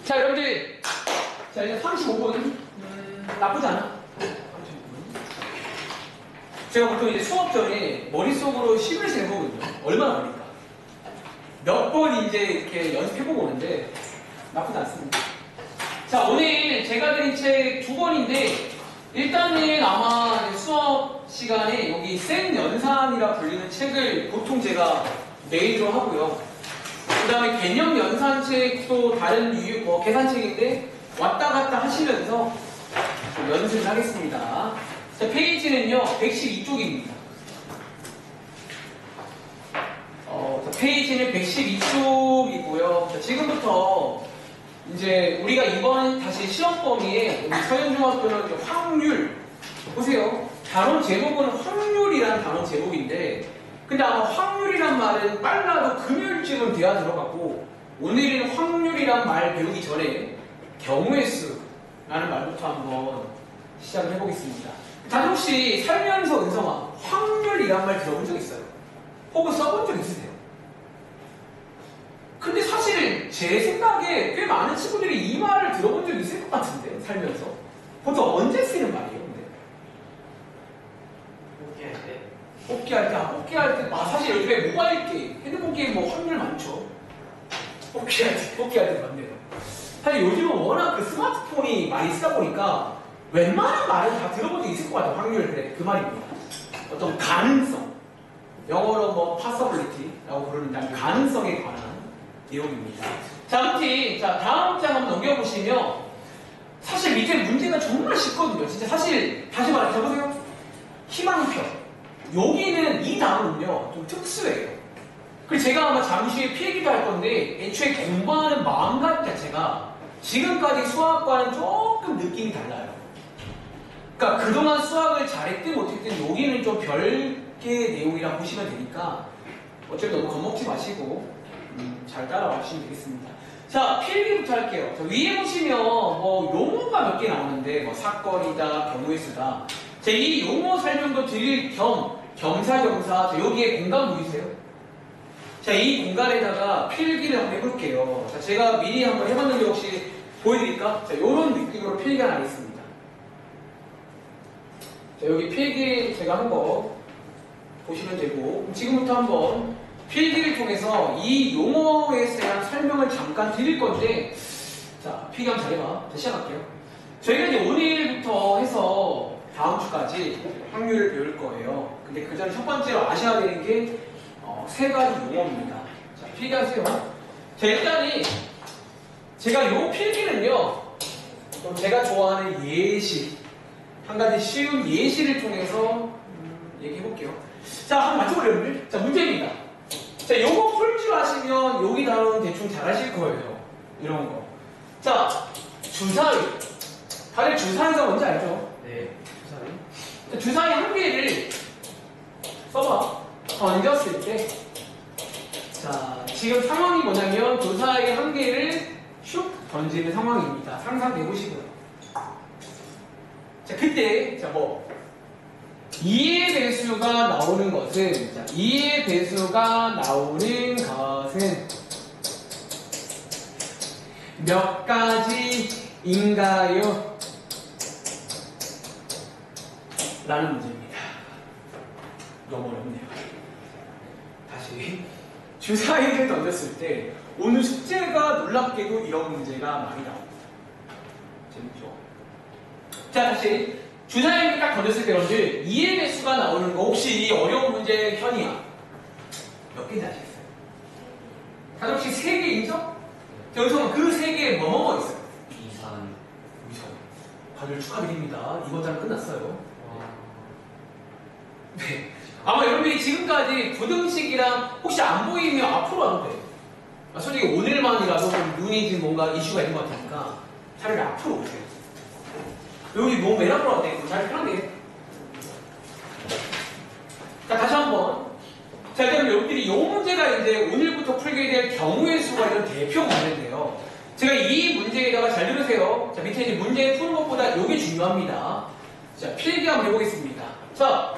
자, 여러분들. 자, 이제 35분. 나쁘지 않아. 제가 보통 이제 수업 전에 머릿속으로 시뮬레이션 해보거든요. 얼마나 걸릴까? 몇 번 이제 이렇게 연습해보고 오는데, 나쁘지 않습니다. 자, 오늘 제가 드린 책 2권인데, 일단은 아마 수업 시간에 여기 생연산이라 불리는 책을 보통 제가 메인으로 하고요. 그 다음에 개념 연산책도 다른 계산책인데 왔다 갔다 하시면서 좀 연습을 하겠습니다. 자, 페이지는요, 112쪽입니다. 페이지는 112쪽이고요. 자, 지금부터 이제 우리가 이번 다시 시험 범위에 우리 서현중학교는 이제 확률 보세요. 단원 제목은 확률이라는 단원 제목인데 근데 아마 확률이란 말은 빨라도 금요일쯤은 돼야 들어가고 오늘은 확률이란 말 배우기 전에 경우의 수라는 말부터 한번 시작을 해보겠습니다. 다들 혹시 살면서 은성아 확률이란 말 들어본 적 있어요? 혹은 써본 적 있으세요? 근데 사실 제 생각에 꽤 많은 친구들이 이 말을 들어본 적이 있을 것 같은데 살면서 보통 언제 쓰는 말이에요? 근데 뽑기할 때 사실 요즘에 모바일 게임, 핸드폰 게임 뭐 확률 많죠. 뽑기할 때 맞네요. 사실 요즘은 워낙 그 스마트폰이 많이 쓰다 보니까 웬만한 말은 다 들어본 적 있을 것 같아요. 확률 그래 그 말입니다. 어떤 가능성, 영어로 뭐 possibility라고 부르는 가능성에 관한 내용입니다. 자, 아무튼 자 다음 장 한번 넘겨보시면 사실 밑에 문제가 정말 쉽거든요. 진짜 사실 다시 말해 보세요. 희망표. 여기는 이 단어는요 좀 특수해요. 그리고 제가 아마 잠시 후에 필기도 할 건데 애초에 공부하는 마음가짐 자체가 지금까지 수학과는 조금 느낌이 달라요. 그러니까 그동안 수학을 잘했든 못했든 여기는 좀 별개의 내용이라 보시면 되니까 어차피 너무 겁먹지 마시고 잘 따라와 주시면 되겠습니다. 자, 필기부터 할게요. 자, 위에 보시면 뭐 용어가 몇 개 나오는데 뭐 사건이다, 경우의 수다. 자, 이 용어 설명도 드릴 겸 겸사겸사 여기에 공간 보이세요? 자, 이 공간에다가 필기를 한번 해볼게요. 자, 제가 미리 한번 해봤는데 혹시 보여드릴까? 자, 요런 느낌으로 필기 하나 하겠습니다. 자, 여기 필기 제가 한 거 보시면 되고 지금부터 한번 필기를 통해서 이 용어에 대한 설명을 잠깐 드릴 건데 자, 필기 한번 잘해봐. 자, 시작할게요. 저희가 이제 오늘부터 해서 다음 주까지 확률을 배울 거예요. 근데 그 전에 첫 번째로 아셔야 되는 게 세 가지 용어입니다. 자, 필기하세요. 자, 일단은 제가 요 필기는요 좀 제가 좋아하는 예시 한 가지 쉬운 예시를 통해서 얘기해 볼게요. 자, 한번 맞춰보려요, 여러분들. 자, 문제입니다. 자, 요거 풀 줄 아시면 여기 단어는 대충 잘 하실 거예요. 이런 거. 자, 주사위. 다들 주사위가 뭔지 알죠? 네. 주사위. 자, 주사위 한 개를 써봐. 던졌을 때. 자, 지금 상황이 뭐냐면 주사위 한 개를 슉 던지는 상황입니다. 상상해 보시고요. 자, 그때, 자, 뭐. 2의 배수가 나오는 것은, 자, 2의 배수가 나오는 것은 몇 가지인가요? 라는 문제입니다. 너무 어렵네요. 다시. 주사위를 던졌을 때, 오늘 숙제가 놀랍게도 이런 문제가 많이 나옵니다. 재밌죠? 자, 다시. 주사위를 딱 던졌을 때 여러분들 2의 배수가 나오는 거 혹시 이 어려운 문제 현이야? 몇 개인지 아시겠어요? 다들 혹시 3개 인정? 여기서 그 3개에 뭐뭐가 있어요? 2, 3. 다들 축하드립니다. 이번 장 끝났어요. 네. 아마 여러분들이 지금까지 부등식이랑 혹시 안 보이면 앞으로 와도 돼요. 솔직히 오늘만이라도 좀 눈이 지금 뭔가 이슈가 있는 것 같으니까 차라리 앞으로 오세요. 여기 너무 맨 앞으로 왔대. 잘 편하게. 자, 다시 한번. 자, 그럼 여러분들이 이 문제가 이제 오늘부터 풀게 될 경우의 수가 이런 대표 문제인데요. 제가 이 문제에다가 잘 들으세요. 자, 밑에 이제 문제 푸는 것보다 이게 중요합니다. 자, 필기 한번 해보겠습니다. 자,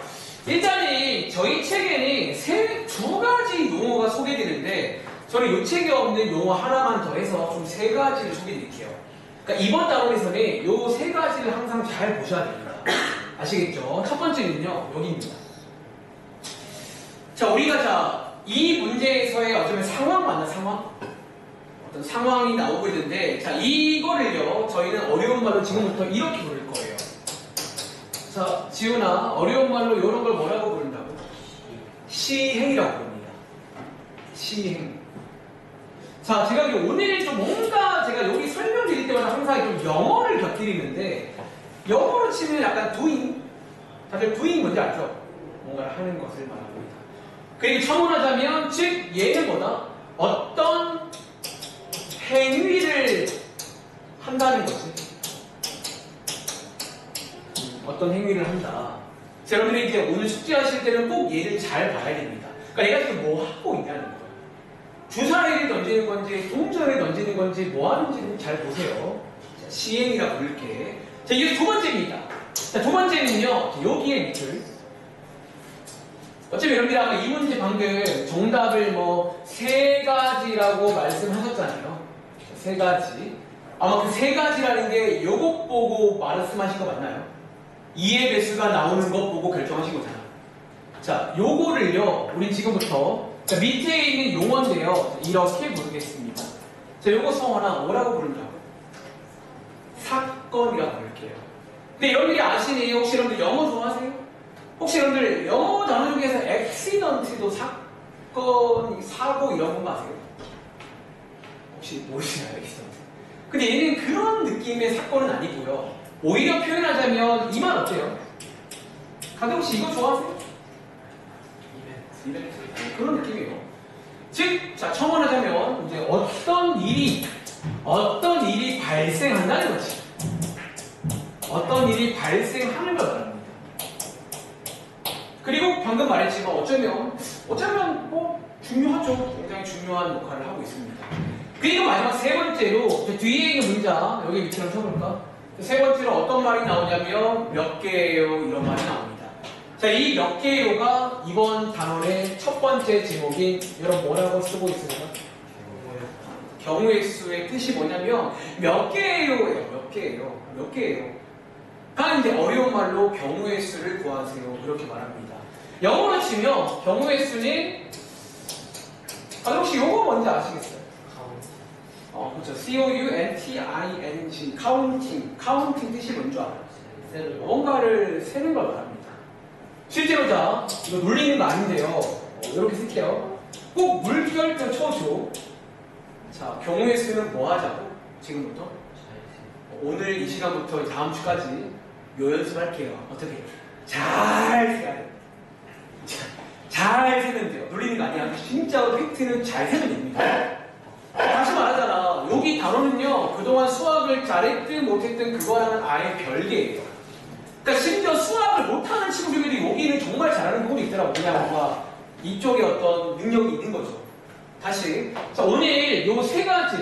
일단은 저희 책에는 두 가지 용어가 소개되는데 저는 요 책에 없는 용어 하나만 더해서 좀 세 가지를 소개해드릴게요. 그러니까 이번 단원에서는 요 세 가지를 항상 잘 보셔야 됩니다. 아시겠죠? 첫 번째는요, 여기입니다. 자, 우리가 이 문제에서의 어쩌면 상황 맞나, 상황? 어떤 상황이 나오고 있는데, 자, 이거를요, 저희는 어려운 말로 지금부터 이렇게 부를 거예요. 자, 지훈아, 어려운 말로 이런 걸 뭐라고 부른다고? 시행이라고 부릅니다. 시행. 자, 제가 오늘 좀 뭔가 제가 여기 설명드릴 때마다 항상 좀 영어를 곁들이는데, 영어로 치면 약간 doing. 다들 doing 뭔지 알죠? 뭔가를 하는 것을 말합니다. 그리고 첨언하자면, 즉, 얘는 뭐다? 어떤 행위를 한다는 거지. 어떤 행위를 한다. 자, 여러분들이 이제 오늘 숙제하실 때는 꼭 얘를 잘 봐야 됩니다. 그러니까 얘가 지금 뭐 하고 있냐는 거예요. 주사위를 던지는 건지, 동전을 던지는 건지, 뭐 하는지는 잘 보세요. 자, 시행이라고 부를게. 자, 이게 두 번째입니다. 자, 두 번째는요, 여기에 밑줄. 어차피 여러분들이 아마 이 문제 방금 정답을 뭐 세 가지라고 말씀하셨잖아요. 세 가지. 아마 그 세 가지라는 게 요것 보고 말씀하신 거 맞나요? 2의 배수가 나오는 것 보고 결정하신 거잖아. 자, 요거를요, 우리 지금부터 자, 밑에 있는 용어인데요, 이렇게 부르겠습니다. 자, 요거 성어나 뭐라고 부른다고? 사건이라고 부를게요. 근데 여러분들이 아시니 혹시 여러분들 영어 좋아하세요? 혹시 여러분들 영어 단어 중에서 accident도 사건, 사고 이런 거 아세요? 혹시 모르시나요, accident? 근데 얘는 그런 느낌의 사건은 아니고요. 오히려 표현하자면 이 말 어때요? 다들 혹시 이거 좋아하세요? 이벤트. 그런 느낌이에요. 즉, 자, 첨언하자면 이제 어떤 일이 발생한다는 거지. 어떤 일이 발생하는 걸 말합니다. 그리고 방금 말했지만 어쩌면 뭐 중요하죠. 굉장히 중요한 역할을 하고 있습니다. 그리고 마지막 세 번째로 뒤에 있는 문장 여기 밑으로 쳐볼까? 세 번째로 어떤 말이 나오냐면 몇 개예요 이런 말이 나옵니다. 자, 이 몇 개요가 이번 단원의 첫 번째 제목인 여러분 뭐라고 쓰고 있습니까? 경우의 수의 뜻이 뭐냐면 몇 개예요예요. 몇 개예요. 가 이제 어려운 말로 경우의 수를 구하세요 이렇게 말합니다. 영어로 치면 경우의 수는 혹시 요거 뭔지 아시겠어요? 그렇죠. C-O-U-N-T-I-N-G 카운팅 뜻이 뭔지 알아요? 뭔가를 세는 걸 말합니다. 실제로 자, 이거 눌리는 거 아닌데요. 이렇게 쓸게요. 꼭 물결표 쳐줘. 자, 경우의 수는 뭐 하자고? 지금부터? 오늘 이 시간부터 다음 주까지 요 연습할게요. 어떻게? 잘 세야 돼요. 잘 세면 돼요. 눌리는 거 아니야. 진짜 팩트는 잘 세면 됩니다. 다시 말하잖아. 여기 단어는요, 그동안 수학을 잘했든 못했든 그거랑은 아예 별개예요. 그러니까 심지어 수학을 못하는 친구들이 여기는 정말 잘하는 부분이 있더라고. 그냥 뭔가 이쪽에 어떤 능력이 있는 거죠. 다시. 자, 오늘 요 세 가지.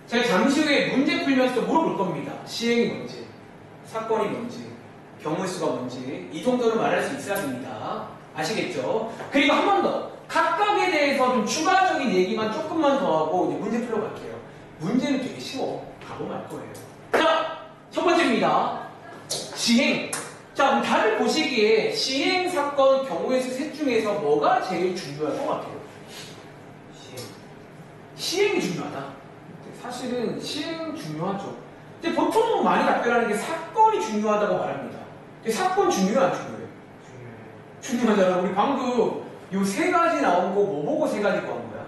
제가 잠시 후에 문제 풀면서 물어볼 겁니다. 시행이 뭔지, 사건이 뭔지, 경우의 수가 뭔지, 이 정도는 말할 수 있어야 됩니다. 아시겠죠? 그리고 한 번 더. 각각에 대해서 좀 추가적인 얘기만 조금만 더 하고 이제 문제 풀러 갈게요. 문제는 되게 쉬워. 바로 말 거예요. 자, 첫 번째입니다. 시행. 자, 그럼 다들 보시기에 시행, 사건, 경우의 수 셋 중에서 뭐가 제일 중요할 것 같아요? 시행이 중요하다. 사실은 시행 중요하죠. 근데 보통 많이 답변하는 게 사건이 중요하다고 말합니다. 근데 사건 중요해 안 중요해요? 중요하잖아. 우리 방금 요 세 가지 나온 거 뭐 보고 세 가지 구한 거야?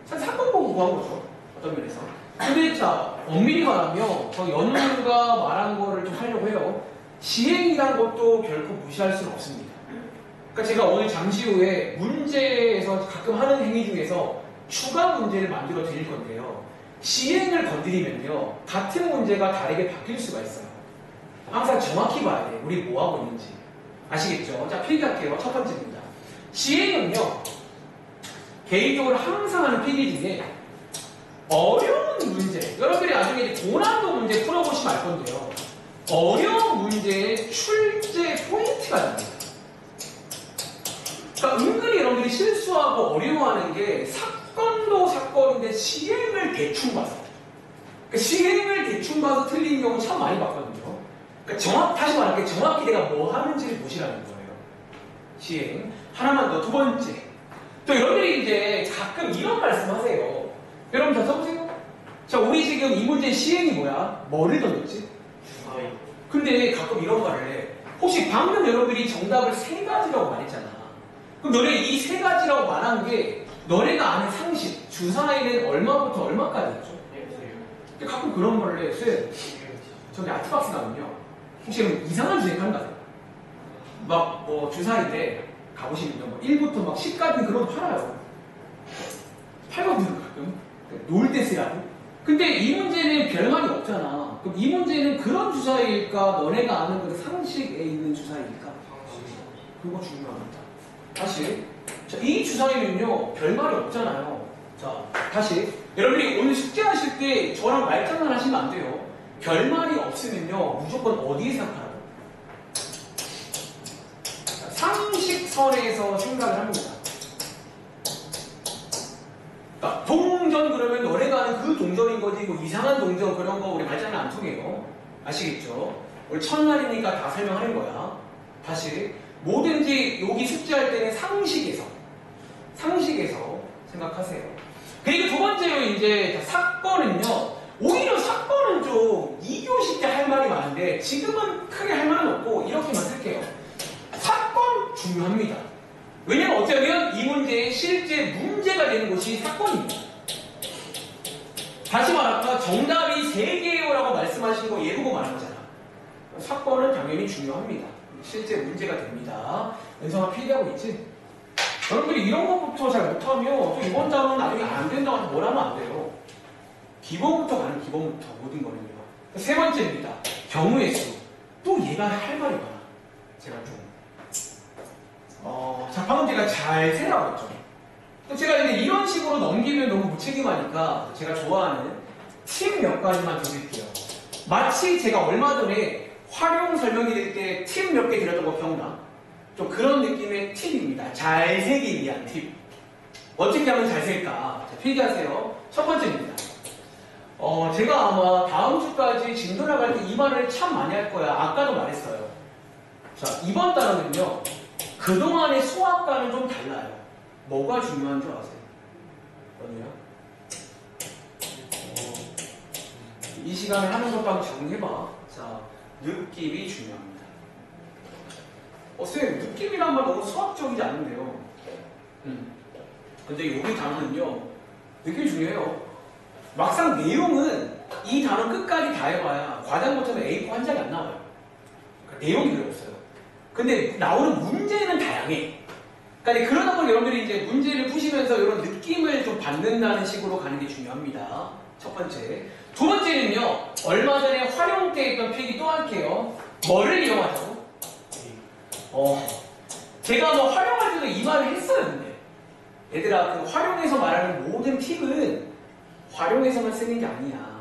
사실 사건 보고 구한 거죠. 어떤 면에서. 근데 자, 엄밀히 말하면 저 연우가 말한 거를 좀 하려고 해요. 시행이란 것도 결코 무시할 수는 없습니다. 그러니까 제가 오늘 잠시 후에 문제에서 가끔 하는 행위 중에서 추가 문제를 만들어 드릴 건데요. 시행을 건드리면요, 같은 문제가 다르게 바뀔 수가 있어요. 항상 정확히 봐야 돼요. 우리 뭐 하고 있는지. 아시겠죠? 자, 필기할게요. 첫 번째입니다. 시행은요, 개인적으로 항상 하는 필기 중에 어려운 문제, 여러분들이 나중에 고난도 문제 풀어보시면 알 건데요. 어려운 문제의 출제 포인트가 됩니다. 그러니까 은근히 여러분들이 실수하고 어려워하는 게 사건 사건도 사건인데 시행을 대충 봐서. 그러니까 시행을 대충 봐서 틀린 경우 참 많이 봤거든요. 그러니까 다시 말할게 정확히 내가 뭐 하는지를 보시라는 거예요. 시행. 하나만 더, 두 번째. 또 여러분들이 이제 가끔 이런 말씀 하세요. 여러분 자 써보세요. 자, 우리 지금 이 문제 시행이 뭐야? 뭐를 던졌지? 근데 가끔 이런 말을 해. 혹시 방금 여러분들이 정답을 세 가지라고 말했잖아. 그럼 너네 이 세 가지라고 말한 게 너네가 아는 상식, 주사위는 얼마부터 얼마까지였죠? 근데 가끔 그런 말을 해. 쌤, 저기 아트박스 가면요. 혹시 이상한 주제 판다세요? 막 뭐 주사위인데 가보시면 뭐 1부터 막 10까지 그런 거 팔아요. 팔거든요 가끔. 놀 때 쓰라고. 근데 이 문제는 별말이 없잖아. 그럼 이 문제는 그런 주사위일까? 너네가 아는 그 상식에 있는 주사위일까? 그거 중요합니다. 다시. 자, 이 주사위는요, 별말이 없잖아요. 자, 다시. 여러분이 오늘 숙제하실 때 저랑 말장난 하시면 안 돼요. 별말이 없으면요, 무조건 어디에 생각하라고? 상식선에서 생각을 합니다. 그러니까 동전 그러면 너네가 아는 그 동전인 거지 뭐 이상한 동전 그런 거 우리 말장난 안 통해요. 아시겠죠? 우리 첫날이니까 다 설명하는 거야. 다시 뭐든지 여기 숙제할 때는 상식에서 생각하세요. 그리고 두 번째로 이제 사건은요. 오히려 사건은 좀 2교시 때 할 말이 많은데 지금은 크게 할 말은 없고 이렇게만 쓸게요. 사건 중요합니다. 왜냐면 어쩌면 이 문제의 실제 문제가 되는 것이 사건입니다. 다시 말할까 정답이 3개요 라고 말씀하신 거 예보고 말한 거잖아. 사건은 당연히 중요합니다. 실제 문제가 됩니다. 연성아 필기하고 있지? 여러분들이 이런 것부터 잘 못하면 또 이번 단어는 나중에 안 된다고 해서 뭘 하면 안 돼요. 기본부터 가는 기본부터 모든 거는요. 세 번째입니다. 경우의 수. 또 얘가 할 말이 많아. 제가 좀 자, 방금 제가 잘 세라고 했죠. 제가 이제 이런 식으로 넘기면 너무 무책임하니까 제가 좋아하는 팁 몇 가지만 드릴게요. 마치 제가 얼마 전에 활용 설명해 드릴 때 팁 몇 개 드렸던 거 기억나? 좀 그런 느낌의 팁입니다. 잘 세기 위한 팁. 어떻게 하면 잘 셀까? 자, 필기하세요. 첫 번째입니다. 제가 아마 다음 주까지 진도 나갈 때 이 말을 참 많이 할 거야. 아까도 말했어요. 자, 이번 단어는요. 그동안의 수학과는 좀 달라요. 뭐가 중요한 줄 아세요? 뭐냐? 이 시간에 하는 것도 한번 정해봐. 자, 느낌이 중요합니다. 쌤, 느낌이란 말 너무 수학적이지 않은데요. 근데 여기 단어는요, 느낌이 중요해요. 막상 내용은 이 단어 끝까지 다 해봐야 과장 못하면 A4 한 장이 안 나와요. 그러니까 내용이 별로 없어요. 근데 나오는 문제는 다양해. 그러니까 그러다 보니 여러분들이 이제 문제를 푸시면서 이런 느낌을 좀 받는다는 식으로 가는 게 중요합니다. 첫 번째. 두 번째는요, 얼마 전에 활용 때 했던 필기 또 할게요. 뭐를 이용하죠? 제가 뭐 활용할 때도 이 말을 했어요, 근데. 얘들아, 그 활용해서 말하는 모든 팁은 활용해서만 쓰는 게 아니야.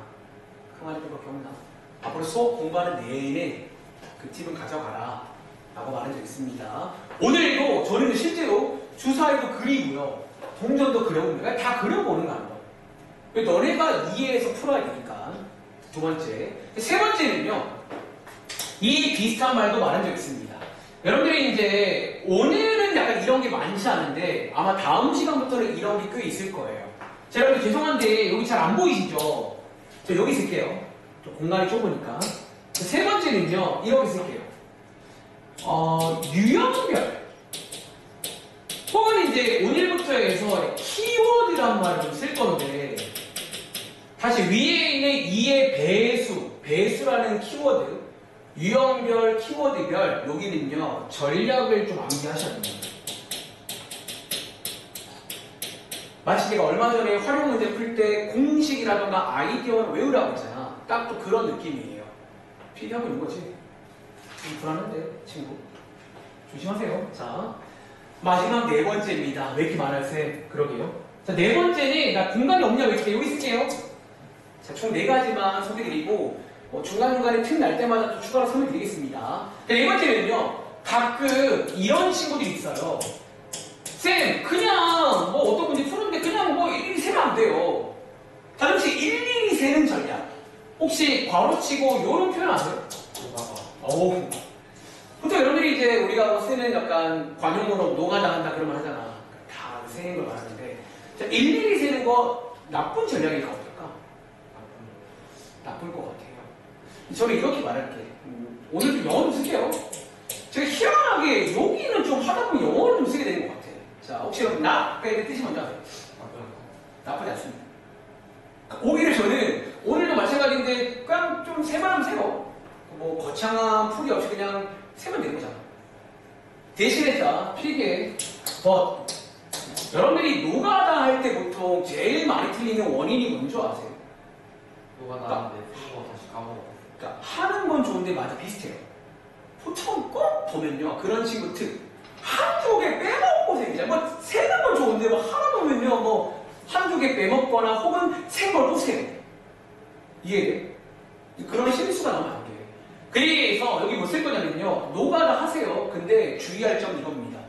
그 말이 또 기억나? 앞으로 수업 공부하는 내내 그 팁은 가져가라. 라고 말한 적 있습니다. 오늘도 저는 실제로 주사위도 그리고요. 동전도 그려봅니다. 다 그려보는 거 아니에요. 너네가 이해해서 풀어야 되니까. 두 번째. 세 번째는요. 이 비슷한 말도 말한 적 있습니다. 여러분들이 이제 오늘은 약간 이런 게 많지 않은데 아마 다음 시간부터는 이런 게 꽤 있을 거예요. 자, 여러분 죄송한데 여기 잘 안 보이시죠? 저 여기 쓸게요. 좀 공간이 좁으니까. 세 번째는요. 이렇게 쓸게요. 유형별. 혹은 이제 오늘부터 해서 키워드란 말을 좀 쓸 건데 다시 위에 있는 2의 배수, 배수라는 키워드 유형별, 키워드별 여기는요 전략을 좀 암기하셔야 됩니다. 마치 제가 얼마 전에 활용 문제 풀 때 공식이라던가 아이디어를 외우라고 했잖아. 딱 또 그런 느낌이에요. 필기하고 있는 거지. 좀 불안한데 친구 조심하세요. 자 마지막 네 번째입니다. 왜 이렇게 많아요 쌤? 그러게요. 자 네 번째는 나 공간이 없냐 왜 이렇게 여기 쓸게요. 자 총 네 가지만 소개드리고 중간중간에 틈 날 때마다 또 추가로 설명드리겠습니다. 네 번째는요 가끔 이런 친구들이 있어요. 쌤 그냥 뭐 어떤 문제 푸는데 그냥 뭐 1, 2, 세면 안 돼요. 자, 혹시 일일이 세는 전략. 혹시 괄호치고 요런 표현 아세요? 오. 보통 여러분들이 이제 우리가 쓰는 약간 관용어로 노가다 그런 말 하잖아. 다 세는 걸 말하는데. 자, 일일이 세는 거 나쁜 전략일까 어떨까? 나쁠 것 같아요. 저는 이렇게 말할게. 오늘 좀 영어 좀 쓸게요. 제가 희한하게 여기는 좀 하다 보면 영어를 좀 쓰게 되는 것 같아요. 자, 혹시 여러분 나의 뜻이 먼저 아세요? 나쁘지 않습니다. 오히려 저는 오늘도 마찬가지인데 그냥 좀 세만 세요. 뭐 거창한 풀이 없이 그냥 세면 되는 거잖아. 대신에 자, 필기에 여러분들이 노가다 할 때 보통 제일 많이 틀리는 원인이 뭔지 아세요? 노가다 하는데 푸는 거 다시 까먹어. 그러니까 하는 건 좋은데 맞아 비슷해요. 보통 꼭 보면요 그런 친구 특 한두 개 빼먹고 생기잖아요. 뭐 세는 건 좋은데 뭐 하나 보면요 뭐 한두 개 빼먹거나 혹은 센 걸 또 세요. 이해돼? 그런 실수가 나오면 안 돼요. 그래서 여기 뭐 쓸 거냐면요 노가다 하세요. 근데 주의할 점 이겁니다.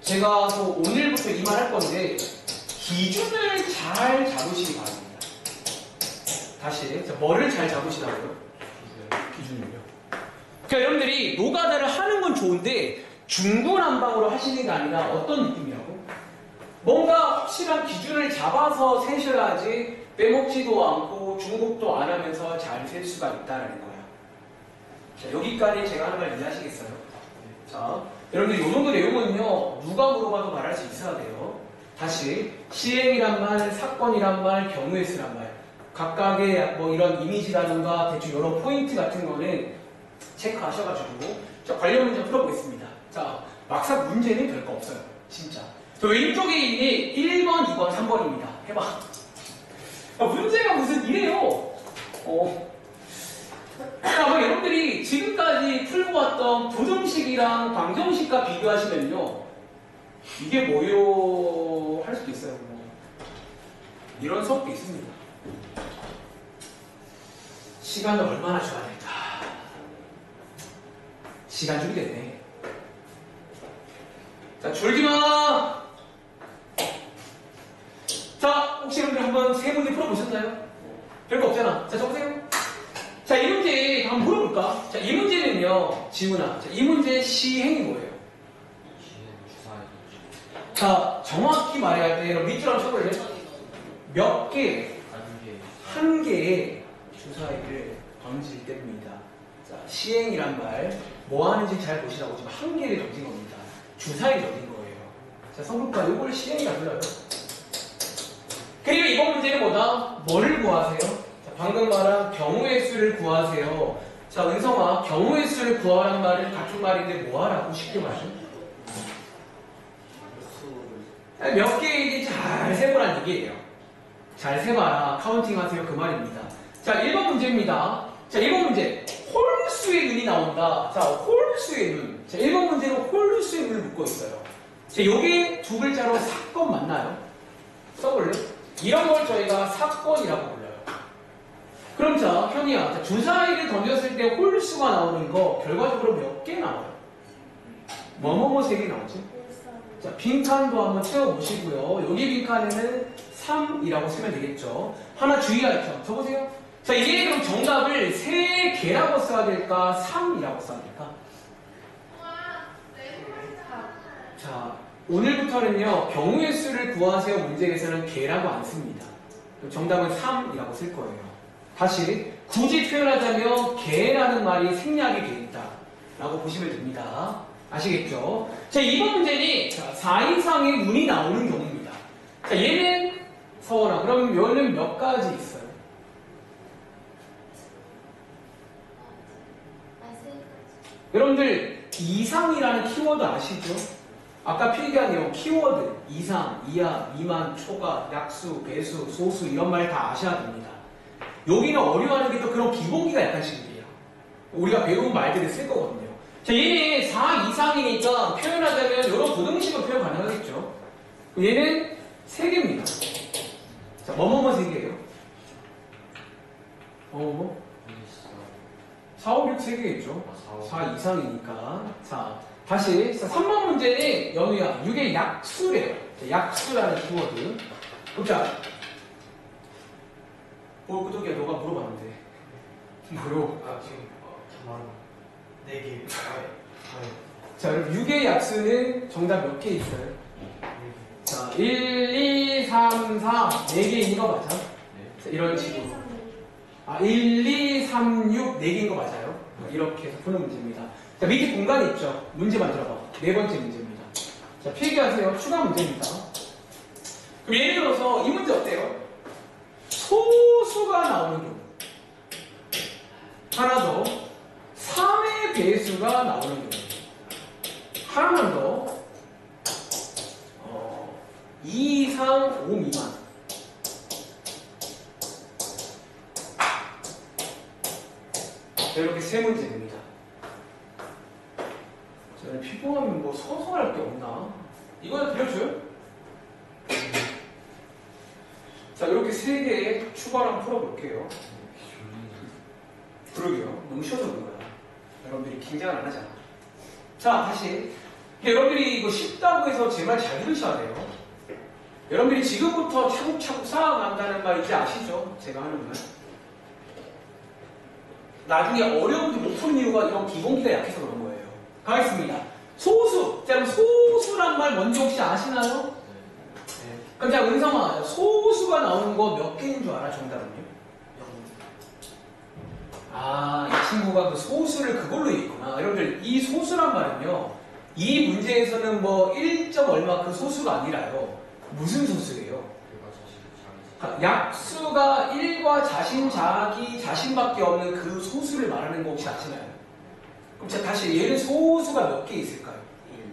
제가 또 오늘부터 이 말 할 건데 기준을 잘 잡으시기 바랍니다. 다시 뭐를 잘 잡으시라고요? 기준을요. 그러니까 여러분들이 노가다를 하는 건 좋은데 중구난방으로 하시는 게 아니라 어떤 느낌이라고? 뭔가 확실한 기준을 잡아서 세셔야지 빼먹지도 않고 중복도 안 하면서 잘 셀 수가 있다는 거야. 자, 여기까지 제가 하는 말 이해하시겠어요? 자, 여러분들 이 정도 내용은요 누가 물어봐도 말할 수 있어야 돼요. 다시 시행이란 말, 사건이란 말, 경우에 쓰란 말 각각의 뭐 이런 이미지라든가 대충 이런 포인트 같은 거는 체크하셔가지고 자, 관련 문제 풀어보겠습니다. 자, 막상 문제는 별거 없어요. 진짜. 저 왼쪽에 있는 1번, 2번, 3번입니다. 해봐. 야, 문제가 무슨 이래요? 자, 뭐 여러분들이 지금까지 풀고 왔던 부등식이랑 방정식과 비교하시면요. 이게 뭐요? 할 수도 있어요. 뭐. 이런 수업도 있습니다. 시간을 얼마나 줘야 될까? 시간 준비됐네. 자, 졸지 마! 자, 혹시 여러분들 한번 세 문제 풀어보셨나요? 별거 없잖아. 자, 적으세요. 자, 이 문제 한번 물어볼까? 자, 이 문제는요, 지훈아. 자, 이 문제의 시행이 뭐예요? 자, 정확히 말해야 할 때, 여러분 밑줄 한번 쳐볼래? 몇 개? 한 개의 주사위를 던질 때입니다. 자, 시행이란 말, 뭐 하는지 잘 보시라고 지금 한 개를 던진 겁니다. 주사위를 던진 거예요. 자, 성분과 이걸 시행이라 불러요. 그리고 이번 문제는 뭐다? 뭐를 구하세요? 자, 방금 말한 경우의 수를 구하세요. 자, 은성아, 경우의 수를 구하라는 말은 같은 말인데 뭐 하라고 쉽게 말하죠? 몇 개인지 잘 세보란 얘기예요. 잘 세봐라. 카운팅 하세요. 그 말입니다. 자, 1번 문제입니다. 자, 1번 문제. 홀수의 눈이 나온다. 자, 홀수의 눈. 자, 1번 문제로 홀수의 눈을 묶고 있어요. 자, 요게 두 글자로 사건 맞나요? 써볼래? 이런 걸 저희가 사건이라고 불러요. 그럼 자, 현이야. 자, 주사위를 던졌을 때 홀수가 나오는 거 결과적으로 몇 개 나와요? 뭐뭐뭐 세 개 나오지? 자, 빈칸도 한번 채워보시고요. 여기 빈칸에는 3이라고 쓰면 되겠죠. 하나 주의할 점. 적으세요. 자, 이제 그럼 정답을 3개라고 써야 될까? 3이라고 써야 될까? 자, 오늘부터는요, 경우의 수를 구하세요 문제에서는 개라고 안 씁니다. 정답은 3이라고 쓸 거예요. 다시, 굳이 표현하자면 개라는 말이 생략이 되어 있다. 라고 보시면 됩니다. 아시겠죠? 자, 이번 문제는 4 이상의 문이 나오는 경우입니다. 자, 얘는 서원아, 그럼 얘는 몇 가지 있어요? 여러분들 이상이라는 키워드 아시죠? 아까 필기한 내용 키워드 이상, 이하, 미만, 초과, 약수, 배수, 소수 이런 말 다 아셔야 됩니다. 여기는 어려워하는 게 또 그런 기본기가 약간씩 있어요. 우리가 배운 말들을 쓸 거거든요. 자, 얘는 4 이상이니까 표현하자면 이런 부등식은 표현 가능하겠죠. 얘는 3개입니다. 자, 뭐뭐뭐 3개예요? 뭐뭐뭐? 4, 5, 6 3개겠죠. 4 이상이니까. 자, 다시 3번 문제는 연우야 6의 약수래요. 자, 약수라는 키워드. 그럼 자, 끄덕이야, 너가 물어봤는데. 뭐요? 아 지금 잠깐만 4개 자, 그럼 6의 약수는 정답 몇 개 있어요? 자, 1, 2, 3, 4, 4개인 거 맞아? 자, 이런 식으로. 1, 2, 3, 6, 4개인 거 맞아요? 이렇게 해서 푸는 문제입니다. 자, 밑에 공간이 있죠? 문제 만들어봐. 네 번째 문제입니다. 자, 필기하세요. 추가 문제입니다. 그럼 예를 들어서 이 문제 어때요? 소수가 나오는 경우. 하나 더. 3의 배수가 나오는 경우. 하나만 더. 2 이상 5 미만. 자, 이렇게 세 문제입니다. 자, 피부하면 뭐 서서할 게 없나? 이거 들려줘요? 자, 이렇게 세 개 추가로 한번 풀어볼게요. 그러게요. 너무 쉬워서 그런 거야. 여러분들이 긴장을 안 하잖아. 자, 다시. 여러분들이 이거 쉽다고 해서 제 말 잘 들으셔야 돼요. 여러분들이 지금부터 차곡차곡 쌓아간다는 말 이제 아시죠? 제가 하는 말. 나중에 어려운 게 못 푸는 이유가 이런 기본기가 약해서 그런 거예요. 가겠습니다. 소수. 자, 그럼 소수란 말 먼저 혹시 아시나요? 그럼 자, 은성아, 소수가 나오는 거 몇 개인 줄 알아, 정답은요? 이 친구가 그 소수를 그걸로 읽구나. 여러분들, 이 소수란 말은요, 이 문제에서는 뭐 1. 얼마 그 소수가 아니라요. 무슨 소수예요? 약수가 1과 자신, 자기, 자신밖에 없는 그 소수를 말하는 거 혹시 아시나요? 그럼 자, 다시 얘는 소수가 몇 개 있을까요? 1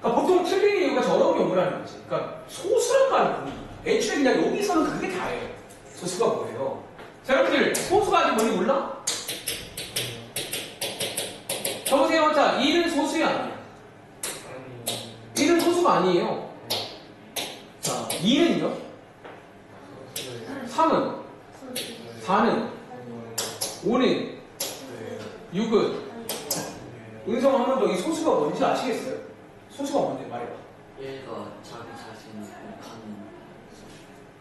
그러니까 보통 틀린 이유가 저런 경우라는 거지. 그러니까 소수란 말이 뭐냐. 애초에 그냥 여기서는 그게 다예요. 소수가 뭐예요? 자, 여러분들 소수가 아직 뭔지 몰라? 적으세요. 자, 2는 소수이 아니야. 1은 소수가 아니에요. 자, 2는요? 3은? 4는? 5는? 6은? 은성 한 번 더 이 소수가 뭔지 아시겠어요? 소수가 뭔지 말해봐. 1과 자기 자신을 하는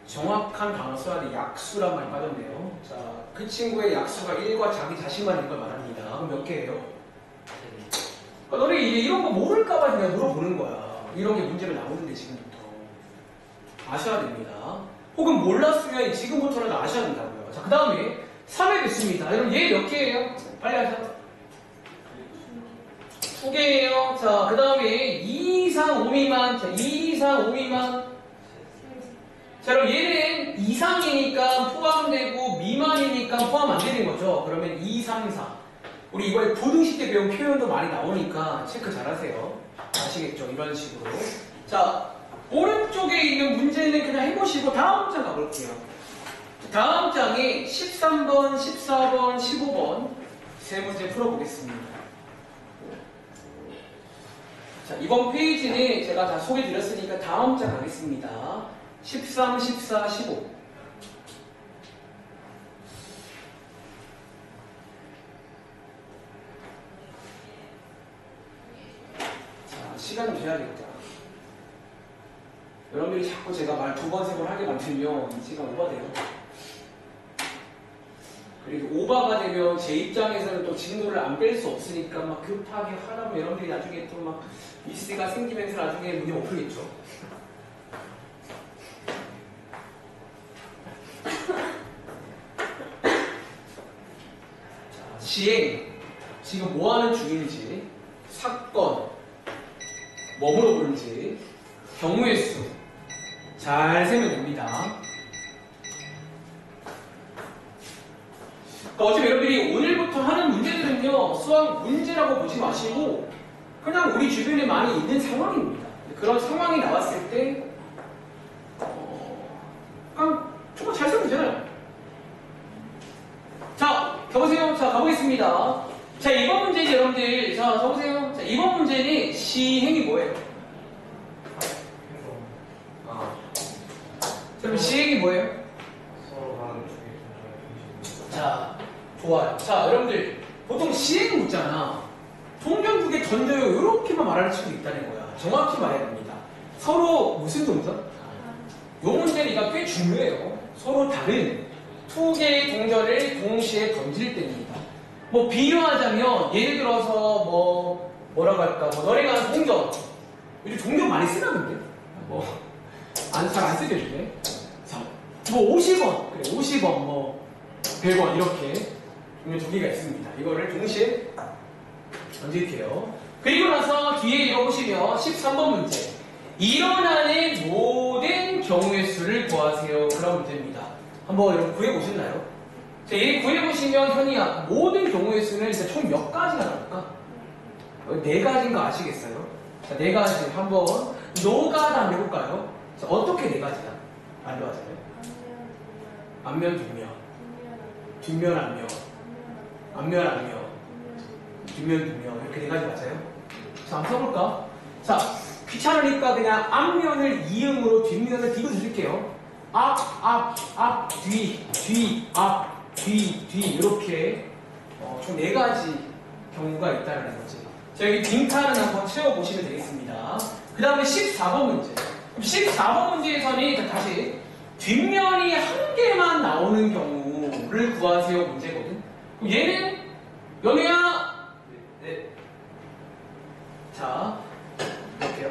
정확한 단어 써야 돼. 약수란 말이 빠졌네요. 자, 그 친구의 약수가 1과 자기 자신만인 걸 말합니다. 그럼 몇 개예요? 그러니까 너네 이제 이런 거 모를까봐 그냥 물어보는 거야. 이런 게 문제로 나오는데 지금부터 아셔야 됩니다. 혹은 몰랐으면 지금부터는 아셔야 된다고요. 자, 그 다음에 3의 배수입니다. 여러분 얘 몇 개예요? 빨리 하자. 2개예요. 자, 그 다음에 2 이상 5 미만. 자, 2 이상 5 미만. 자, 그럼 얘는 이상이니까 포함되고 미만이니까 포함 안 되는 거죠. 그러면 2, 3, 4. 우리 이번에 고등식 때 배운 표현도 많이 나오니까 체크 잘 하세요. 아시겠죠? 이런 식으로. 자, 오른쪽에 있는 문제는 그냥 해보시고 다음 장 가볼게요. 다음 장에 13번, 14번, 15번 세 문제 풀어보겠습니다. 자, 이번 페이지는 제가 다 소개드렸으니까 다음 장 가겠습니다. 13, 14, 15. 자, 시간 좀 돼야겠다. 여러분들이 자꾸 제가 말 2번, 3번 하게 만들면 시간 오버돼요. 그리고 오버가 되면 제 입장에서는 또 진도를 안 뺄 수 없으니까 막 급하게 하다 보면 여러분들이 나중에 또 막 미스가 생기면서 나중에 문제 못 풀겠죠. 자, 시행. 지금 뭐 하는 중인지, 사건, 뭐 물어보는지, 경우의 수. 잘 세면 됩니다. 그러니까 어차피 여러분들이 오늘부터 하는 문제들은요, 수학 문제라고 보지 마시고, 그냥 우리 주변에 많이 있는 상황입니다. 그런 상황이 나왔을 때, 그냥 정말 잘 쓰면 되잖아요. 자, 가보세요. 자, 가보겠습니다. 자, 이번 문제 여러분들, 자, 가보세요. 자, 이번 문제는 시행이 뭐예요? 그럼 시행이 뭐예요? 서로 하는 중에 자, 좋아요. 자, 여러분들, 보통 시행 묻잖아. 동전 2개 던져요. 이렇게만 말하는 친구도 있다는 거야. 정확히 말해야 됩니다. 서로 무슨 동전? 요 문제는 이가 꽤 중요해요. 서로 다른 두 개의 동전을 동시에 던질 때입니다. 뭐 비유하자면 예를 들어서 뭐라고 할까? 뭐 너네가 아는 동전. 요즘 동전 많이 쓰나 근데? 잘 안 쓰게 요즘에. 자, 뭐 50원. 그래 50원 뭐 100원 이렇게 종류 두 개가 있습니다. 이거를 동시에 던질게요. 그리고 나서 뒤에 이거 보시면 13번 문제. 일어나는 모든 경우의 수를 구하세요. 그런 문제입니다. 한번 여러분 구해보셨나요? 자, 얘 구해보시면 현이야 모든 경우의 수는 일단 총 몇 가지가 나올까? 네 가지인 거 아시겠어요? 자, 네 가지 한번 노가다 한번 해볼까요? 자, 어떻게 네 가지야? 알려하자면 앞면 뒷면 뒷면 앞면 앞면 앞면 뒷면 뒷면 이렇게 네 가지 맞아요? 자, 한번 써볼까? 자, 귀찮으니까 그냥 앞면을 이음으로 뒷면을 뒤로 드릴게요. 앞, 뒤, 앞, 뒤 이렇게 총 네 가지 경우가 있다는 거지. 자, 여기 빈칸을 한번 채워보시면 되겠습니다. 그 다음에 14번 문제. 14번 문제에서는 다시 뒷면이 한 개만 나오는 경우를 구하세요 문제거든. 그럼 얘는 연우야. 네. 자, 이렇게요.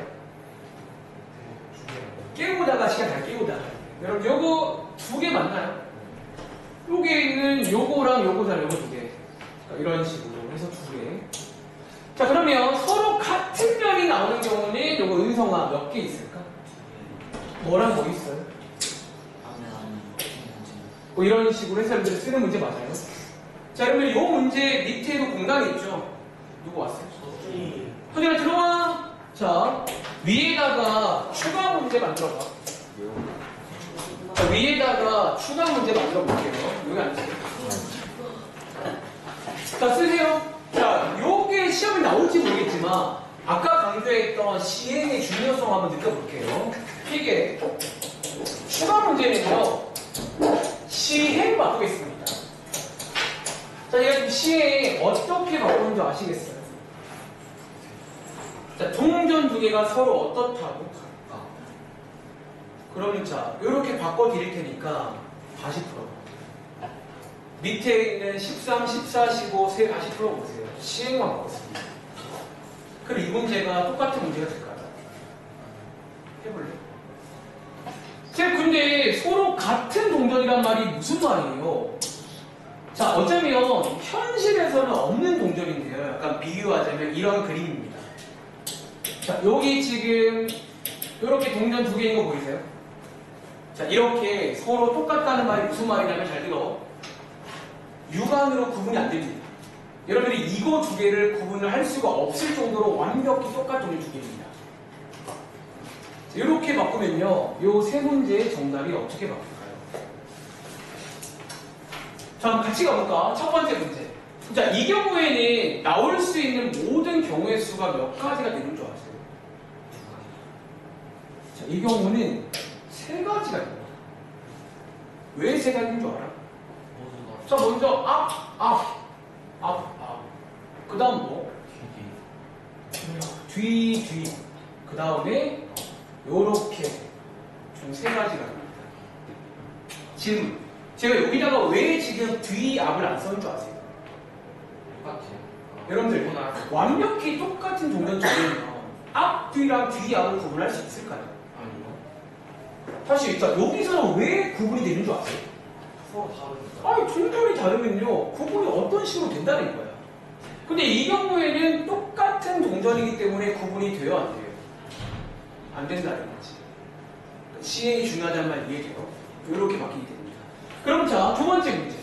깨우다가 시간 잘 깨우다가. 여러분 요거 두 개 맞나요? 요게 있는 요거랑 요거잖아요. 요거 두 개. 이런 식으로 해서 두 개. 자, 그러면 서로 같은 면이 나오는 경우는 요거 은성아 몇 개 있을까? 뭐랑 뭐 있어요? 뭐 이런 식으로 해서 여러분들 쓰는 문제 맞아요? 자, 여러분 요 문제 밑에도 공간이 있죠? 누구 왔어요? 소진아 들어와. 자, 위에다가 추가 문제 만들어봐. 자, 위에다가 추가 문제 만들어 볼게요. 여기 앉으세요. 자, 쓰세요. 자, 요게 시험에 나올지 모르겠지만 아까 강조했던 시행의 중요성 한번 느껴볼게요. 이게 추가 문제는요, 시행 바꾸겠습니다. 자, 제가 지금 시행 어떻게 바꾸는지 아시겠어요? 자, 동전 두 개가 서로 어떻다고? 같다. 그러면 자, 이렇게 바꿔드릴 테니까 다시 풀어봐. 밑에 있는 13, 14, 15, 세 다시 풀어보세요. 시행만 바꿨습니다. 그럼 이 문제가 똑같은 문제가 될까요? 해볼래? 쌤, 근데 서로 같은 동전이란 말이 무슨 말이에요? 자, 어쩌면 현실에서는 없는 동전인데요. 약간 비유하자면 이런 그림입니다. 자, 여기 지금 이렇게 동전 두 개인 거 보이세요? 자, 이렇게 서로 똑같다는 말이 무슨 말이냐면 잘 들어. 육안으로 구분이 안 됩니다. 여러분들이 이거 두 개를 구분을 할 수가 없을 정도로 완벽히 똑같은 동전 두 개입니다. 자, 이렇게 바꾸면요, 이 세 문제의 정답이 어떻게 바뀔까요? 자, 한번 같이 가볼까? 첫 번째 문제. 자, 이 경우에는 나올 수 있는 모든 경우의 수가 몇 가지가 되는 줄 아세요? 자, 이 경우는 세 가지가 됩니다. 왜 세 가지인 줄 알아? 자, 먼저 앞. 그 다음 뭐? 뒤. 그 다음에 요렇게 총 세 가지가 됩니다. 질문. 제가 여기다가 왜 지금 뒤, 앞을 안 써는 줄 아세요? 똑같아요. 여러분들 완벽히 똑같은 동전 중에는 앞, 뒤랑 뒤, 앞을 구분할 수 있을까요? 아니요. 사실 자, 여기서는 왜 구분이 되는 줄 아세요? 서로 다르니까. 아니, 동전이 다르면요 구분이 어떤 식으로 된다는 거야. 근데 이 경우에는 똑같은 동전이기 때문에 구분이 돼요, 안 돼요? 안 된다는 거지. 시행이 중요하다는 말 이해돼요? 이렇게 바뀌게 됩니다. 그럼 자, 두 번째 문제.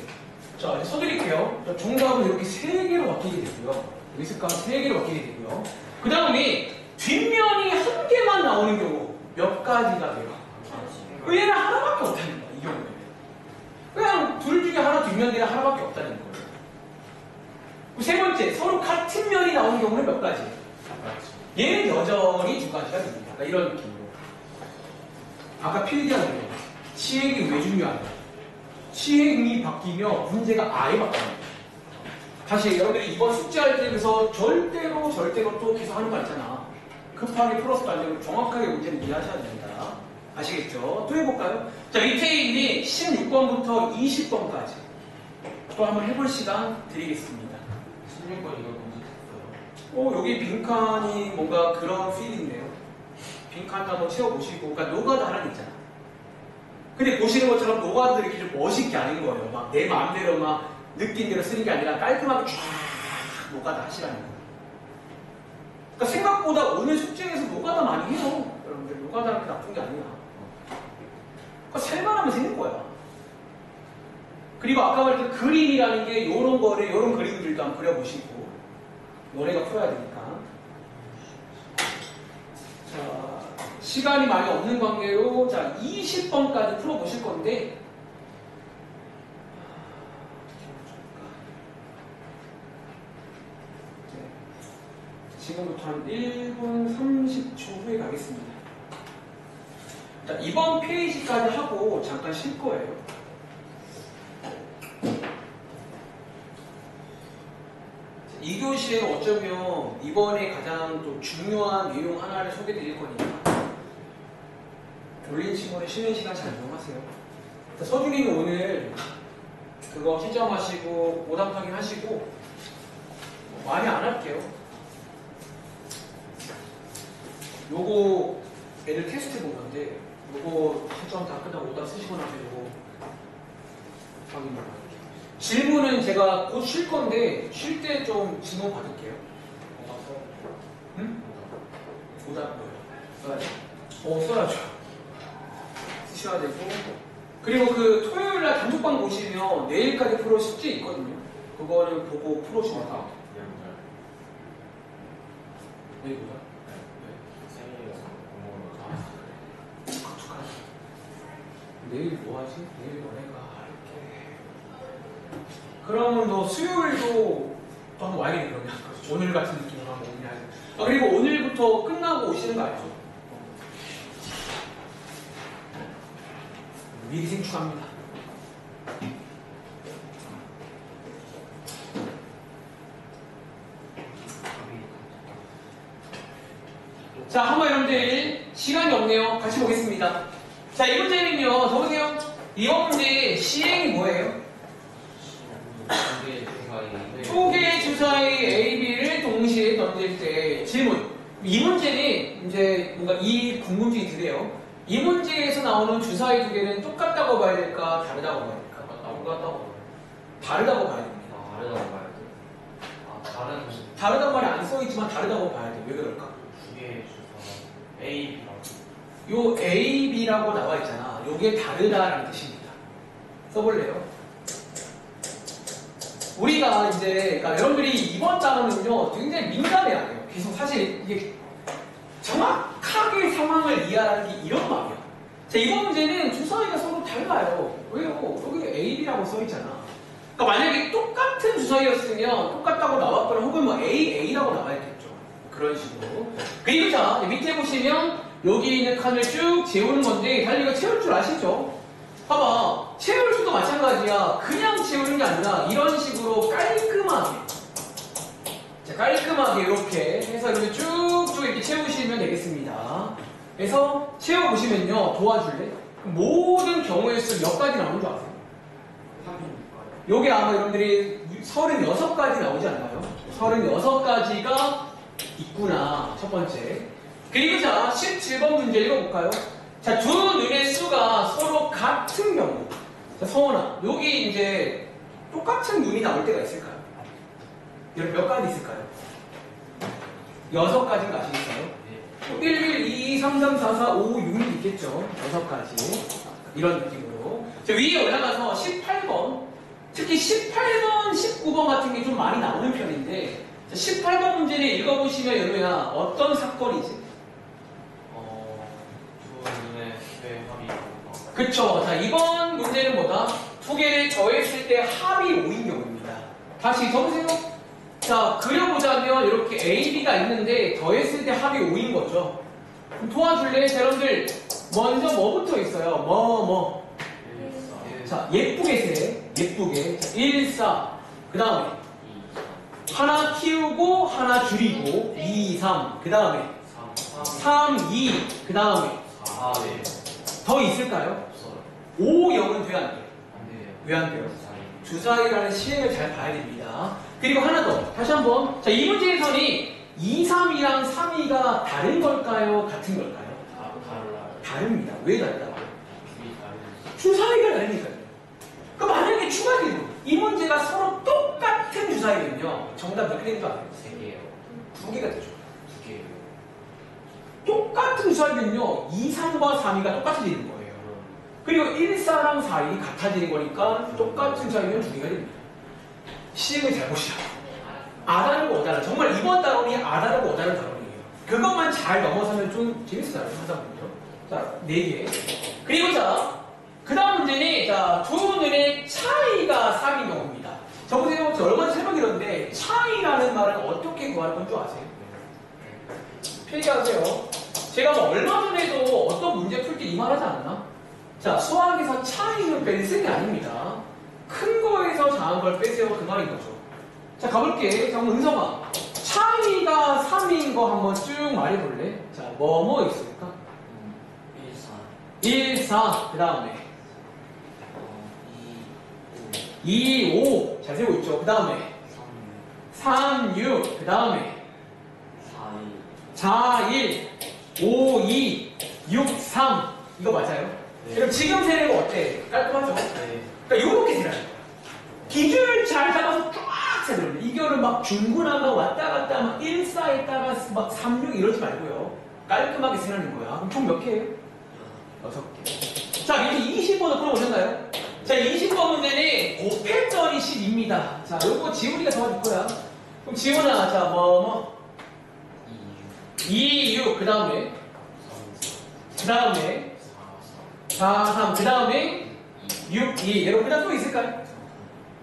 자, 이제 써드릴게요. 자, 정답은 이렇게 세 개로 바뀌게 되고요. 여기 색깔 세 개로 바뀌게 되고요. 그 다음에 뒷면이 한 개만 나오는 경우 몇 가지가 돼요? 얘는 하나밖에 없다는 거야, 이 경우에는. 그냥 둘 중에 하나, 뒷면이 하나밖에 없다는 거예요. 세 번째, 서로 같은 면이 나오는 경우는 몇 가지? 얘는 여전히 두 가지가 됩니다. 그러니까 이런 느낌으로. 아까 필기한 거 시행이 왜 중요하냐? 시행이 바뀌면 문제가 아예 바뀝니다. 다시 여러분들이 이번 숙제할 때에서 절대로 또 계속 하는 거 있잖아. 급하게 풀어서도 안 되고 정확하게 문제를 이해하셔야 됩니다. 아시겠죠? 또 해볼까요? 자, 밑에 있는 16번부터 20번까지 또 한번 해볼 시간 드리겠습니다. 16번 이거 검색했어요. 여기 빈칸이 뭔가 그런 필인데요. 빈칸도 한번 채워보시고, 그러니까 노가다 하나 있잖아. 근데 보시는 것처럼 노가다도 이렇게 좀 멋있게 아닌 거예요. 막 내 마음대로 막 느낀 대로 쓰는 게 아니라 깔끔하게 쫙 노가다 하시라는 거예요. 그러니까 생각보다 오늘 숙제에서 노가다 많이 해요. 여러분들, 노가다는 나쁜 게 아니야. 그러니까 살만하면 되는 거야. 그리고 아까 말했던 그림이라는 게 요런 거를, 요런 그림들도 한번 그려보시고, 너네가 풀어야 되니까. 자, 시간이 많이 없는 관계로, 자, 20번까지 풀어보실 건데, 지금부터 한 1분 30초 후에 가겠습니다. 자, 이번 페이지까지 하고 잠깐 쉴 거예요. 이 교시에는 어쩌면 이번에 가장 또 중요한 내용 하나를 소개해 드릴 거니까 졸린 친구는 쉬는 시간 잘 이용하세요. 서준이는 오늘 그거 시점하시고 오답 확인하시고 많이 안 할게요. 요거 애들 테스트 본 건데 요거 시점 다 끝나고 오답 쓰시고 나서 요거 확인 받아요. 질문은 제가 곧 쉴 건데 쉴 때 좀 질문 받을게요. 응? 오답 뭐요? 써야죠. 쓰셔야 되고, 그리고 그 토요일날 단톡방 보시면 내일까지 풀어 숙제 있거든요. 그거를 보고 풀어주면 다. 내일보다? 내일 뭐 하지? 내일 너네가 할게. 그러면 너 수요일도 또 한번 와야겠네, 그러면. 오늘 같은 느낌으로 한번 오긴 하죠. 그리고 오늘부터 끝나고 오시는 거 알죠? 미리 생축합니다. 자, 한번 여러분들 시간이 없네요. 같이 보겠습니다. 자, 이 문제는요, 더 보세요. 이번 문제 시행이 뭐예요? 두 개의 주사위 A, B를 동시에 던질 때 질문. 이 문제는 이제 뭔가 이 궁금증이 드네요. 이 문제에서 나오는 주사위 두 개는 똑같다고 봐야 될까? 다르다고 봐야 될까? 똑같다고. 다르다고 봐야 됩니다. 다르다고 봐야 돼. 다르다고 말이 안 써있지만 다르다고 봐야 돼. 왜 그럴까? 두 개의 주사 A, B라고. 요 A, B라고 나와 있잖아. 요게 다르다라는 뜻입니다. 써볼래요? 우리가 이제, 그러니까 여러분들이 이번 단어는요, 굉장히 민감해야 돼요. 계속 사실 이게 정확하게 상황을 이해하기 이런 말이야. 자, 이번 문제는 주사위가 서로 달라요. 왜요? 여기 A, B라고 써있잖아. 그러니까 만약에 똑같은 주사위였으면 똑같다고 나왔거나 혹은 뭐 A, A라고 나와있겠죠. 그런 식으로. 그리고 자, 밑에 보시면 여기 있는 칸을 쭉 재우는 건데, 다들 이거 채울 줄 아시죠? 봐봐. 채울 수도 마찬가지야. 그냥 채우는 게 아니라 이런 식으로 깔끔하게. 자, 깔끔하게 이렇게 해서 이렇게 쭉쭉 이렇게 채우시면 되겠습니다. 그래서 채워보시면요. 도와줄래? 모든 경우의 수 몇 가지 나오는 줄 아세요? 요게 아마 여러분들이 36가지 나오지 않나요? 36가지가 있구나. 첫 번째. 그리고 자, 17번 문제 읽어볼까요? 자, 두 눈의 수가 서로 같은 경우. 자, 성원아, 여기 이제 똑같은 눈이 나올 때가 있을까요? 여러분 몇 가지 있을까요? 6가지인 거 아시겠어요? 1, 1, 2, 3, 3, 4, 4, 5, 6이 있겠죠? 6가지. 이런 느낌으로. 자, 위에 올라가서 18번. 특히 18번, 19번 같은 게 좀 많이 나오는 편인데, 자, 18번 문제를 읽어보시면 여러분야 어떤 사건이지? 그쵸. 자, 이번 문제는 뭐다? 두 개를 더했을 때 합이 5인 경우입니다. 다시 적으세요. 자, 그려보자면 이렇게 A, B가 있는데 더했을 때 합이 5인 거죠. 그럼 도와줄래? 자, 여러분들 먼저 뭐부터 있어요? 뭐. 자, 예쁘게 세. 예쁘게. 자, 1, 4. 그 다음에 하나 키우고 하나 줄이고 2, 3. 그 다음에 3, 2. 그 다음에 4, 더 있을까요? 없어요. 5, 0은 돼야 안 돼요? 안 돼요. 왜 안 돼요? 주사위. 주사위라는 시행을 잘 봐야 됩니다. 그리고 하나 더. 다시 한번. 자, 이 문제에서는 2, 3이랑 3이가 다른 걸까요? 같은 걸까요? 달라요. 다릅니다. 왜 다르다고? 둘이 다르지. 주사위가 다르니까요. 그럼 만약에 추가되는 이 문제가 서로 똑같은 주사위면요. 정답 몇 개 되는 줄 아세요? 3개요. 2개가 되죠. 2개요. 똑같은 주사위면요. 2, 3과 3이가 똑같아지는 거예요. 그리고 1, 4랑 4이 같아지는 거니까 똑같은 주사위면 2개가 됩니다. 시행을 잘 보시라고. 아다르고 어다르. 정말 이번 단원이 아다르고 어다른 단원이에요. 그것만 잘 넘어서면 좀 재밌어요. 하다 보면요. 자, 4개. 그리고 자, 그 다음 문제는 자, 두 눈의 차이가 3인 경우입니다. 저보세요. 저 얼마 전에 설명드렸는데 차이라는 말은 어떻게 구할 건 줄 아세요? 필기하세요. 제가 뭐 얼마 전에도 어떤 문제 풀 때 이 말 하지 않았나? 자, 수학에서 차이는 뺄셈이 아닙니다. 큰 거에서 작은 걸 빼세요. 그 말인 거죠. 자, 가볼게. 자, 한번 은성아. 차이가 3인 거 한번 쭉 말해볼래? 자, 뭐 있을까? 1, 4. 1, 4. 그 다음에 2, 5. 2, 5. 잘 세고 있죠. 그 다음에 3, 3, 6. 그 다음에 4, 2. 4, 1. 5, 2. 6, 3. 이거 맞아요? 네. 그럼 지금 세례가 어때? 깔끔하죠? 네. 그러니까 요렇게 세라는 거야. 기준을 잘 잡아서 쫙 세는 거예요. 이거를 막 중구난방 왔다 갔다 막 1, 4에다가 막 3, 6 이러지 말고요. 깔끔하게 세라는 거야. 그럼 총 몇 개예요? 6개. 자, 이제 20번을 풀어보셨나요? 자, 20번 문제는 곱했더니 10입니다. 자, 요거 지훈이가 도와줄 거야. 그럼 지훈아, 자, 2, 6. 그 다음에 3, 4, 4, 3. 그 다음에 6, 2. 여러분, 그 다음 또 있을까요?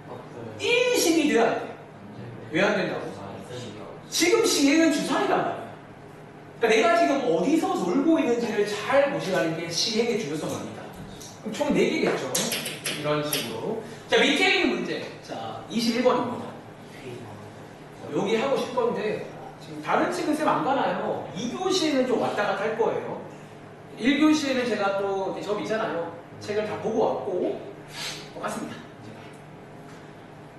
없어요. 인식이 돼야 돼. 왜 안 된다고? 지금 시행은 주사위란 말이야. 그러니까 내가 지금 어디서 놀고 있는지를 잘 보시라는 게 시행의 중요성입니다. 그럼 총 4개겠죠? 이런 식으로. 자, 밑에 있는 문제. 자, 21번입니다. 여기 하고 싶건데, 지금 다른 책은 쌤 안 가나요? 2교시에는 좀 왔다 갔다 할 거예요. 1교시에는 제가 또 접이잖아요. 책을 다 보고 왔고, 똑같습니다.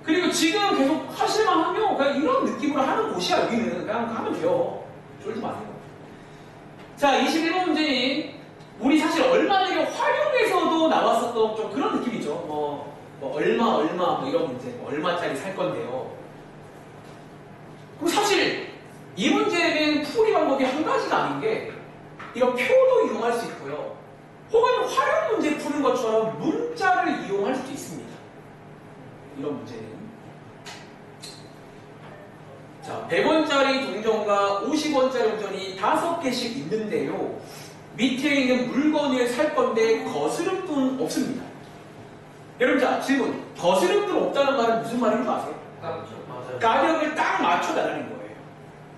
그리고 지금 계속 하실만 하면 그냥 이런 느낌으로 하는 곳이야, 여기는. 그냥 하면 돼요. 쫄지 마세요. 자, 21번 문제는 우리 사실 얼마 전에 활용에서도 나왔었던 좀 그런 느낌이죠. 얼마 뭐 이런 문제, 뭐 얼마짜리 살 건데요. 그럼 사실 이 문제는 풀이 방법이 한 가지가 아닌 게 이런 표도 이용할 수 있고요. 혹은 활용 문제 푸는 것처럼 문자를 이용할 수도 있습니다. 이런 문제는. 자, 100원짜리 동전과 50원짜리 동전이 5개씩 있는데요. 밑에 있는 물건을 살 건데 거스름돈 없습니다. 여러분, 자, 질문. 거스름돈 없다는 말은 무슨 말인 줄 아세요? 맞아요. 가격을 딱 맞춰달라는 거예요.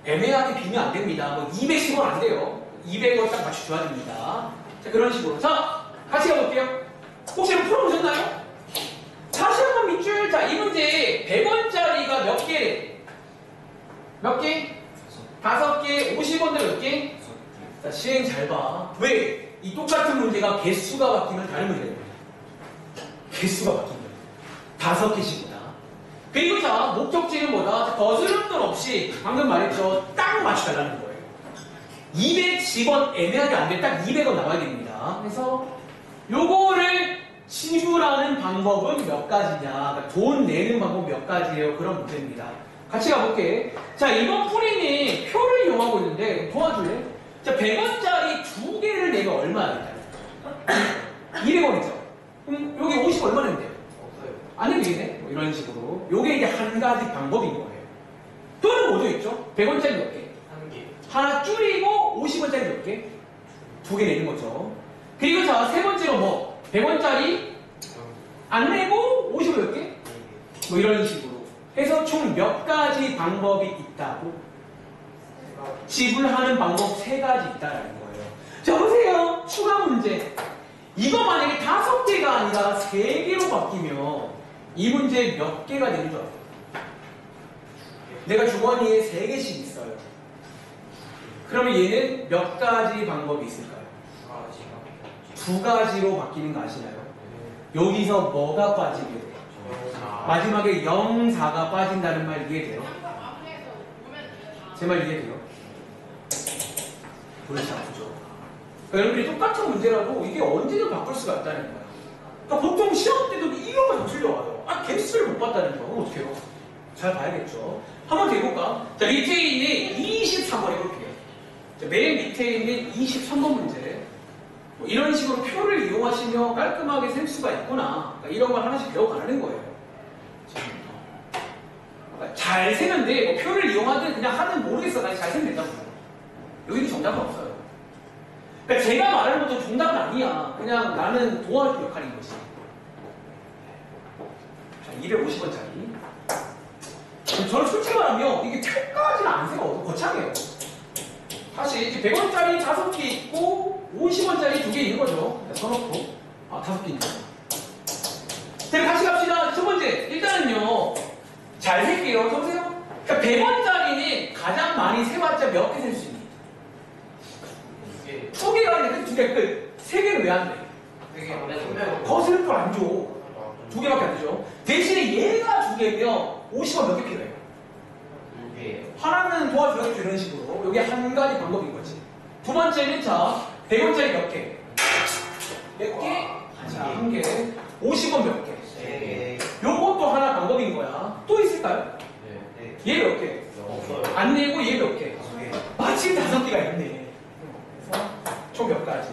애매하게 비면 안 됩니다. 뭐 210원 안 돼요. 200원 딱 맞춰줘야 됩니다. 자, 그런 식으로. 자, 같이 가볼게요. 혹시 이거 풀어보셨나요? 다시 한번 밑줄. 자, 이 문제 100원짜리가 몇 개? 몇 개? 5개. 50원짜리 몇 개? 자, 시행 잘 봐. 왜? 이 똑같은 문제가 개수가 바뀌면 다른 문제가 됩니다. 개수가 바뀌면 5개씩이다. 그리고 자, 목적지는 뭐다? 자, 거스름돈 없이 방금 말했죠. 딱 맞춰달라는 거예요. 210원 애매하게 안 돼. 딱 200원 나와야 됩니다. 그래서 요거를 지불하는 방법은 몇 가지냐? 그러니까 돈 내는 방법 몇 가지예요? 그런 문제입니다. 같이 가볼게. 자, 이번 풀이는 표를 이용하고 있는데 도와줄래? 자, 100원짜리 2개를 내면 얼마야? 200원이죠. 그럼 여기 50 얼마 내면 돼요? 없어요. 안 내면 되겠네? 뭐 이런 식으로. 요게 이제 한 가지 방법인 거예요. 또는 뭐도 있죠? 100원짜리 몇 개? 1개. 하나 줄이고 50원짜리 몇 개? 2개 내는 거죠. 그리고 자, 세 번째로 뭐? 100원짜리 안 내고 50원 몇 개? 뭐 이런 식으로 해서 총 몇 가지 방법이 있다고? 지불하는 방법 3가지 있다라는 거예요. 자, 보세요. 추가 문제. 이거 만약에 5개가 아니라 3개로 바뀌면 이 문제 몇 개가 되는 줄 알아요? 내가 주머니에 3개씩 있어요. 그러면 얘는 몇 가지 방법이 있을까요? 두 가지로 바뀌는 거 아시나요? 여기서 뭐가 빠지게 돼요? 마지막에 0, 4가 빠진다는 말 이해돼요? 제 말 이해돼요? 골치 아프죠? 그러니까 여러분들이 똑같은 문제라도 이게 언제든 바꿀 수가 있다는 거야. 그러니까 보통 시험 때도 이런 거 좀 틀려와요. 아, 개수를 못 봤다는 거. 그럼 어떡해요? 잘 봐야겠죠. 한번 더 해볼까? 자, 밑에 있는 23번 해볼게요. 자, 맨 밑에 있는 23번 문제. 뭐 이런 식으로 표를 이용하시며 깔끔하게 셀 수가 있구나. 그러니까 이런 걸 하나씩 배워가는 거예요. 그러니까 잘 세면 돼. 뭐 표를 이용하든 그냥 하든 모르겠어. 나 잘 세면 된다고. 여기는 정답은 없어요. 그러니까 제가 말하는 것도 정답은 아니야. 그냥 나는 도와줄 역할인 거지. 자, 250원짜리. 저는 솔직히 말하면 이게 표까지는 안 세요. 거창해요. 다시 이제 100원짜리 5개 있고 50원짜리 2개 있는 거죠. 써놓고. 아, 5개 있는 거죠. 자, 같이 갑시다. 첫 번째. 일단은요. 잘 셀게요. 보세요. 그러니까 100원짜리는 가장 많이 세봤자 몇 개 셀 수 있니? 2개가 아니라 2개 끝. 3개는 왜 안 돼? 더 쓸 걸 안 줘. 2개밖에 안 되죠. 대신에 얘가 2개면 50원 몇 개 필요해요? 하나는 도와줘야겠죠. 이런 식으로. 이게 한 가지 방법인 거지. 두 번째는 자, 100원짜리 몇 개? 몇 개? 자, 1개. 50원 몇 개? 요것도 하나 방법인 거야. 또 있을까요? 얘 몇 개? 안 내고 얘 몇 개? 마침 5개가 있네. 그래서 총 몇 가지?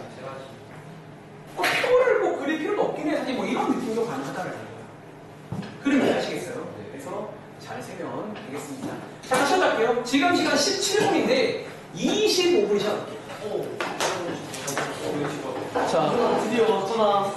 표를 뭐 그릴 필요도 없긴 해. 사실 뭐 이런 느낌도 가능하다는 거야. 그림 이해하시겠어요? 그래서 잘 세면 되겠습니다. 자, 다시 한번 할게요. 지금 시간 17분인데 25분 시간 할게요. 자, 드디어 떠나.